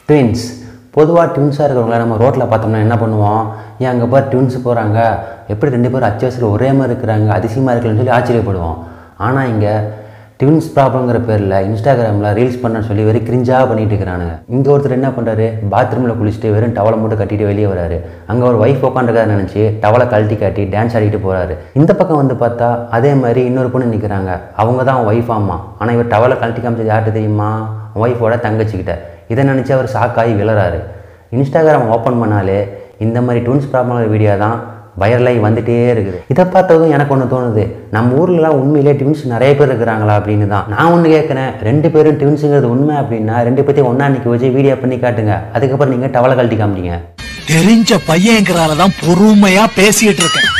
Twins. பொதுவாக ட்வின்ஸாக இருக்கிறவங்கள நம்ம ரோட்டில் பார்த்தோம்னா என்ன பண்ணுவோம், ஏன் அங்கே பார் ட்வின்ஸ் போகிறாங்க, எப்படி 2 பேரும் அச்சு வயசில் ஒரே மாதிரி இருக்கிறாங்க, அதிசயமாக இருக்குன்னு சொல்லி ஆச்சரியப்படுவோம். ஆனால் இங்கே ட்வின்ஸ் ப்ராப்ளங்கிற பேரில் இன்ஸ்டாகிராமில் ரீல்ஸ் பண்ண சொல்லி வெறும் கிரிஞ்சாக பண்ணிட்டு இருக்கிறானுங்க. இங்கே ஒருத்தர் என்ன பண்ணுறாரு, பாத்ரூமில் குளிச்சுட்டு வெறும் டவலை மட்டும் கட்டிட்டு வெளியே வராரு. அங்கே ஒரு ஒய்ஃப் உட்காந்துருக்காரு நினச்சி டவலை கழட்டி காட்டி டான்ஸ் ஆடிட்டு போகிறாரு. இந்த பக்கம் வந்து பார்த்தா அதே மாதிரி இன்னொரு பொண்ணு நிற்கிறாங்க. அவங்க தான் ஒய்ஃப் ஆமா. ஆனால் இவர் டவலை கழட்டி காமிச்சது யார்கிட்ட தெரியுமா, ஒய்ஃபோட தங்கச்சிக்கிட்ட. இதை நினச்சி அவர் ஷாக்காகி விளறாரு. இன்ஸ்டாகிராம் ஓப்பன் பண்ணாலே இந்த மாதிரி ட்வின்ஸ் ப்ராப்ளம் வீடியோ தான் வைரலாகி வந்துகிட்டே இருக்குது. இதை பார்த்ததும் எனக்கு ஒன்று தோணுது, நம்ம ஊர்லலாம் உண்மையிலே ட்வின்ஸ் நிறைய பேர் இருக்கிறாங்களா அப்படின்னு தான். நான் ஒன்று கேட்குறேன், 2 பேரும் ட்வின்ஸுங்கிறது உண்மை அப்படின்னா 2 பேர்த்தையும் ஒன்றா நிற்க வச்சு வீடியோ பண்ணி காட்டுங்க. அதுக்கப்புறம் நீங்கள் டவலை கழட்டி காமிச்சிங்க. தெரிஞ்ச பையங்கிறால தான் பொறுமையாக பேசிகிட்டு இருக்கேன்.